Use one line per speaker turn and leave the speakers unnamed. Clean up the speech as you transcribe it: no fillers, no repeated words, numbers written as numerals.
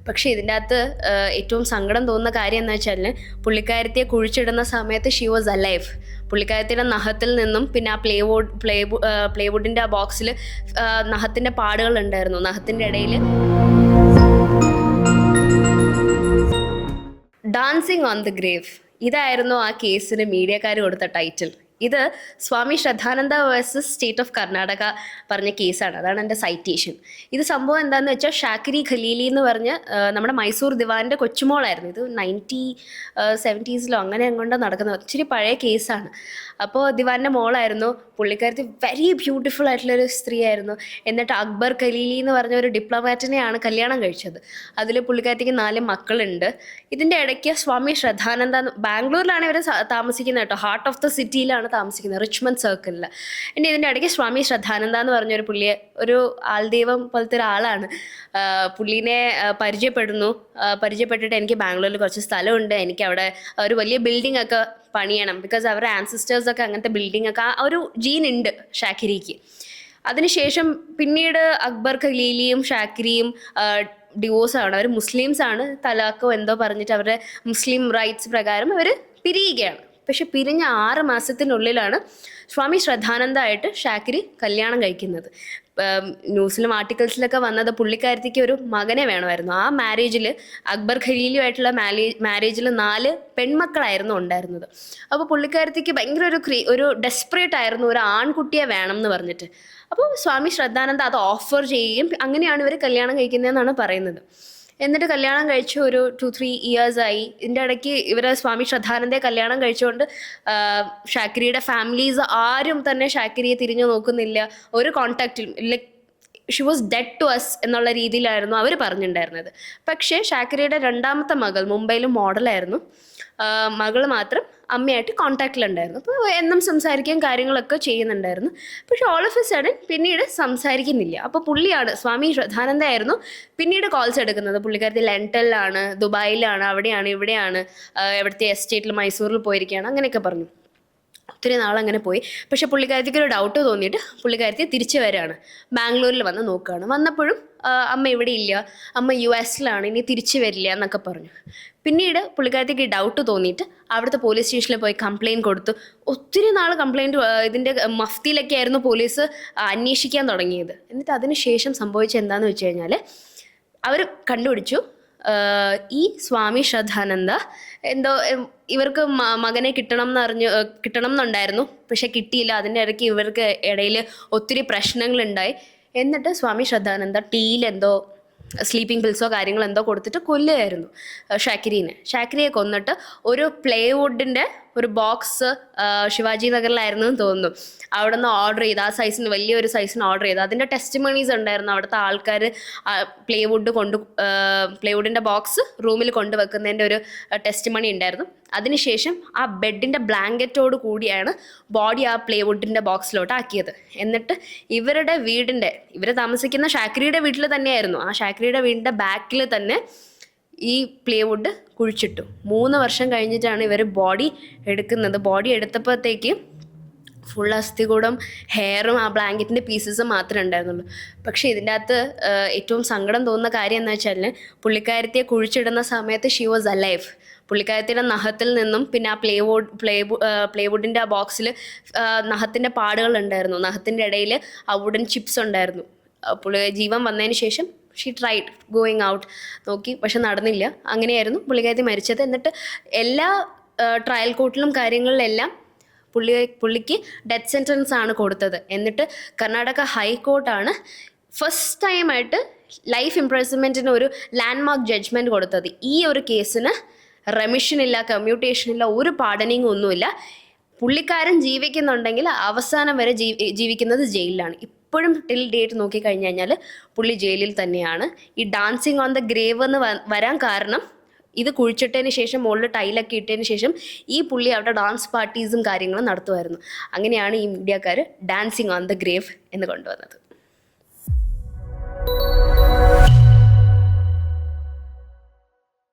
പക്ഷേ ഇതിൻ്റെ അകത്ത് ഏറ്റവും സങ്കടം തോന്നുന്ന കാര്യം എന്ന് വെച്ചാൽ പുള്ളിക്കാരത്തിയെ കുഴിച്ചിടുന്ന സമയത്ത് ഷീ വാസ് അലൈവ്. പുള്ളിക്കാരത്തിയുടെ നഖത്തിൽ നിന്നും പിന്നെ ആ പ്ലേവുഡിൻ്റെ ആ ബോക്സിൽ നഖത്തിൻ്റെ പാടുകൾ ഉണ്ടായിരുന്നു. നഖത്തിൻ്റെ ഇടയിൽ ഡാൻസിങ് ഓൺ ദ ഗ്രേവ് ഇതായിരുന്നു ആ കേസിന് മീഡിയക്കാർ കൊടുത്ത ടൈറ്റിൽ. ഇത് സ്വാമി ശ്രദ്ധാനന്ദ വേഴ്സസ് സ്റ്റേറ്റ് ഓഫ് കർണാടക പറഞ്ഞ കേസാണ്. അതാണ് എൻ്റെ സൈറ്റേഷൻ. ഇത് സംഭവം എന്താണെന്ന് വെച്ചാൽ ഷാക്കിരി ഖലീലി എന്ന് പറഞ്ഞ് നമ്മുടെ മൈസൂർ ദിവാൻ്റെ കൊച്ചുമോളായിരുന്നു. ഇത് 1970s അങ്ങനെ എങ്ങോട്ടോ നടക്കുന്നത്, ഇച്ചിരി പഴയ കേസാണ്. അപ്പോൾ ദിവാൻ്റെ മോളായിരുന്നു പുള്ളിക്കാരത്തി. വെരി ബ്യൂട്ടിഫുൾ ആയിട്ടുള്ളൊരു സ്ത്രീയായിരുന്നു. എന്നിട്ട് അക്ബർ ഖലീലി എന്ന് പറഞ്ഞ ഒരു ഡിപ്ലോമാറ്റിനെയാണ് കല്യാണം കഴിച്ചത്. അതിൽ പുള്ളിക്കാരത്തിക്ക് 4 മക്കളുണ്ട്. ഇതിൻ്റെ ഇടയ്ക്ക് സ്വാമി ശ്രദ്ധാനന്ദ ബാംഗ്ലൂരിലാണ് ഇവർ താമസിക്കുന്നത് കേട്ടോ. ഹാർട്ട് ഓഫ് ദ സിറ്റിയിലാണ് താമസിക്കുന്നത്, റിച്ച്മണ്ട് സർക്കിളിൽ. പിന്നെ ഇതിൻ്റെ ഇടയ്ക്ക് സ്വാമി ശ്രദ്ധാനന്ദ എന്ന് പറഞ്ഞൊരു പുള്ളിയെ, ഒരു ആൾദൈവം പോലത്തെ ഒരാളാണ്. പുള്ളീനെ പരിചയപ്പെട്ടിട്ട് എനിക്ക് ബാംഗ്ലൂരിൽ കുറച്ച് സ്ഥലമുണ്ട്, എനിക്ക് അവിടെ ഒരു വലിയ ബിൽഡിംഗ് ഒക്കെ പണിയണം. ബിക്കോസ് അവരുടെ ആൻസിസ്റ്റേഴ്സൊക്കെ അങ്ങനത്തെ ബിൽഡിംഗ് ഒക്കെ, ആ ഒരു ജീൻ ഉണ്ട് ഷാക്കിരിക്ക്. അതിനുശേഷം പിന്നീട് അക്ബർ ഖലീലിയും ഷാക്കിരിയും ഡിവോഴ്സാണ്. അവർ മുസ്ലിംസാണ്. തലാഖോ എന്തോ പറഞ്ഞിട്ട് അവരുടെ മുസ്ലിം റൈറ്റ്സ് പ്രകാരം അവർ പിരിയുകയാണ്. പക്ഷെ പിരിഞ്ഞ 6 മാസത്തിനുള്ളിലാണ് സ്വാമി ശ്രദ്ധാനന്ദ ആയിട്ട് ഷാക്കിരി കല്യാണം കഴിക്കുന്നത്. ന്യൂസിലും ആർട്ടിക്കിൾസിലൊക്കെ വന്നത് പുള്ളിക്കാരത്തിക്ക് ഒരു മകനെ വേണമായിരുന്നു. ആ മാരേജിൽ അക്ബർ ഖലീലുമായിട്ടുള്ള മാരേജിൽ 4 പെൺമക്കളായിരുന്നു ഉണ്ടായിരുന്നത്. അപ്പോൾ പുള്ളിക്കാരത്തിക്ക് ഭയങ്കര ഒരു ഡെസ്പറേറ്റ് ആയിരുന്നു, ഒരു ആൺകുട്ടിയെ വേണം എന്ന് പറഞ്ഞിട്ട്. അപ്പോൾ സ്വാമി ശ്രദ്ധാനന്ദ അത് ഓഫർ ചെയ്യുകയും അങ്ങനെയാണ് ഇവർ കല്യാണം കഴിക്കുന്നതെന്നാണ് പറയുന്നത്. എന്നിട്ട് കല്യാണം കഴിച്ച് ഒരു 2-3 years ആയി. ഇതിൻ്റെ ഇടയ്ക്ക് ഇവരെ സ്വാമി ശ്രദ്ധാനന്ദയെ കല്യാണം കഴിച്ചുകൊണ്ട് ഷാക്കിരിയുടെ ഫാമിലീസ് ആരും തന്നെ ഷാക്കിരിയെ തിരിഞ്ഞു നോക്കുന്നില്ല. ഒരു കോണ്ടാക്റ്റിലും like she was dead to us എന്നുള്ള രീതിയിലായിരുന്നു അവർ പറഞ്ഞിട്ടുണ്ടായിരുന്നത്. പക്ഷേ ഷാക്കിരിയുടെ 2ാമത്തെ മകൾ മുംബൈയിൽ മോഡലായിരുന്നു. മകൾ മാത്രം അമ്മയായിട്ട് കോണ്ടാക്റ്റിലുണ്ടായിരുന്നു. അപ്പോൾ എന്നും സംസാരിക്കുകയും കാര്യങ്ങളൊക്കെ ചെയ്യുന്നുണ്ടായിരുന്നു. പക്ഷെ ഓൾ ഓഫ് എ സഡൻ പിന്നീട് സംസാരിക്കുന്നില്ല. അപ്പോൾ പുള്ളിയാണ്, സ്വാമി ശ്രദ്ധാനന്ദ ആയിരുന്നു പിന്നീട് കോൾസ് എടുക്കുന്നത്. പുള്ളിക്കാരത്തി ലണ്ടനിലാണ്, ദുബായിലാണ്, അവിടെയാണ്, ഇവിടെയാണ്, എവിടുത്തെ എസ്റ്റേറ്റിൽ മൈസൂരിൽ പോയിരിക്കുകയാണ്, അങ്ങനെയൊക്കെ പറഞ്ഞു. ഒത്തിരി നാളങ്ങനെ പോയി. പക്ഷെ പുള്ളിക്കാരത്തിക്ക് ഒരു ഡൗട്ട് തോന്നിയിട്ട് പുള്ളിക്കാരത്തി തിരിച്ചു വരികയാണ്. ബാംഗ്ലൂരിൽ വന്ന് നോക്കുകയാണ്. വന്നപ്പോഴും അമ്മ ഇവിടെ ഇല്ല, അമ്മ US-ലാണ്, ഇനി തിരിച്ചു വരില്ല എന്നൊക്കെ പറഞ്ഞു. പിന്നീട് പുള്ളിക്കാരത്തിക്ക് ഡൗട്ട് തോന്നിയിട്ട് അവിടുത്തെ പോലീസ് സ്റ്റേഷനിൽ പോയി കംപ്ലയിൻറ്റ് കൊടുത്തു. ഒത്തിരി നാൾ കംപ്ലയിൻറ്റ് ഇതിൻ്റെ മഫ്തിയിലൊക്കെ ആയിരുന്നു പോലീസ് അന്വേഷിക്കാൻ തുടങ്ങിയത്. എന്നിട്ട് അതിന് ശേഷം സംഭവിച്ചത് എന്താണെന്ന് വെച്ച് കഴിഞ്ഞാൽ അവർ കണ്ടുപിടിച്ചു ഈ സ്വാമി ശ്രദ്ധാനന്ദ എന്തോ ഇവർക്ക് മകനെ കിട്ടണം എന്നുണ്ടായിരുന്നു. പക്ഷെ കിട്ടിയില്ല. അതിൻ്റെ ഇടയ്ക്ക് ഇവർക്ക് ഇടയിൽ ഒത്തിരി പ്രശ്നങ്ങളുണ്ടായി. എന്നിട്ട് സ്വാമി ശ്രദ്ധാനന്ദ ടീയിലെന്തോ സ്ലീപ്പിംഗ് പിൽസോ കാര്യങ്ങളെന്തോ കൊടുത്തിട്ട് കൊല്ലുകയായിരുന്നു ഷാക്കിരിയെ കൊന്നിട്ട് ഒരു പ്ലേവുഡിൻ്റെ ഒരു ബോക്സ് ശിവാജി നഗറിലായിരുന്നു എന്ന് തോന്നുന്നു. അവിടെ നിന്ന് ഓർഡർ ചെയ്ത് ആ സൈസിന്, വലിയൊരു സൈസിന് ഓർഡർ ചെയ്ത് അതിൻ്റെ ടെസ്റ്റിമണീസ് ഉണ്ടായിരുന്നു. അവിടുത്തെ ആൾക്കാർ പ്ലേവുഡിൻ്റെ ബോക്സ് റൂമിൽ കൊണ്ടുവെക്കുന്നതിൻ്റെ ഒരു ടെസ്റ്റിമണി ഉണ്ടായിരുന്നു. അതിനുശേഷം ആ ബെഡിൻ്റെ ബ്ലാങ്കറ്റോട് കൂടിയാണ് ബോഡി ആ പ്ലേവുഡിൻ്റെ ബോക്സിലോട്ട് ആക്കിയത്. എന്നിട്ട് ഇവർ താമസിക്കുന്ന ഷാക്കിരിയുടെ വീട്ടിൽ തന്നെയായിരുന്നു. ആ ഷാക്കിരിയുടെ വീടിൻ്റെ ബാക്കിൽ തന്നെ ഈ പ്ലേവുഡ് കുഴിച്ചിട്ടു. 3 വർഷം കഴിഞ്ഞിട്ടാണ് ഇവർ ബോഡി എടുക്കുന്നത്. ബോഡി എടുത്തപ്പോഴത്തേക്ക് ഫുൾ അസ്ഥികൂടം, ഹെയറും ആ ബ്ലാങ്കറ്റിൻ്റെ പീസസും മാത്രമേ ഉണ്ടായിരുന്നുള്ളൂ. പക്ഷേ ഇതിൻ്റെ അകത്ത് ഏറ്റവും സങ്കടം തോന്നുന്ന കാര്യം എന്ന് വെച്ചാൽ പുള്ളിക്കാരത്തിയെ കുഴിച്ചിടുന്ന സമയത്ത് ഷീ വാസ് അലൈവ്. പുള്ളിക്കാരത്തിയുടെ നഖത്തിൽ നിന്നും പിന്നെ ആ പ്ലേവുഡിൻ്റെ ആ ബോക്സിൽ നഖത്തിൻ്റെ പാടുകൾ ഉണ്ടായിരുന്നു. നഖത്തിൻ്റെ ഇടയിൽ ആ വുഡൻ ചിപ്സ് ഉണ്ടായിരുന്നു. ജീവൻ വന്നതിന് ശേഷം ഷീ ട്രൈഡ് ഗോയിങ് ഔട്ട് നോക്കി, പക്ഷെ നടന്നില്ല. അങ്ങനെയായിരുന്നു പുള്ളിക്കാരത്തി മരിച്ചത്. എന്നിട്ട് എല്ലാ ട്രയൽ കോർട്ടിലും കാര്യങ്ങളിലെല്ലാം പുള്ളിക്ക് ഡെത്ത് സെൻറ്റൻസ് ആണ് കൊടുത്തത്. എന്നിട്ട് കർണാടക ഹൈക്കോർട്ടാണ് ഫസ്റ്റ് ടൈമായിട്ട് ലൈഫ് ഇംപ്രിസൺമെൻറ്റിന് ഒരു ലാൻഡ്മാർക്ക് ജഡ്ജ്മെൻറ്റ് കൊടുത്തത്. ഈ ഒരു കേസിന് റെമിഷനില്ല, കമ്മ്യൂട്ടേഷനില്ല, ഒരു പാർഡനിങ് ഒന്നുമില്ല. പുള്ളിക്കാരൻ ജീവിക്കുന്നുണ്ടെങ്കിൽ അവസാനം വരെ ജീവിക്കുന്നത് ജയിലിലാണ്. ഇപ്പോഴും ടിൽ ഡേറ്റ് നോക്കിക്കഴിഞ്ഞ് കഴിഞ്ഞാൽ പുള്ളി ജയിലിൽ തന്നെയാണ്. ഈ ഡാൻസിങ് ഓൺ ദ ഗ്രേവ് എന്ന് വരാൻ കാരണം ഇത് കുഴിച്ചിട്ടതിന് ശേഷം മുകളിൽ ടൈലൊക്കെ ഇട്ടതിന് ശേഷം ഈ പുള്ളി അവിടെ ഡാൻസ് പാർട്ടീസും കാര്യങ്ങളും നടത്തുമായിരുന്നു. അങ്ങനെയാണ് ഈ മീഡിയക്കാർ ഡാൻസിങ് ഓൺ ദ ഗ്രേവ് എന്ന് കൊണ്ടുവന്നത്.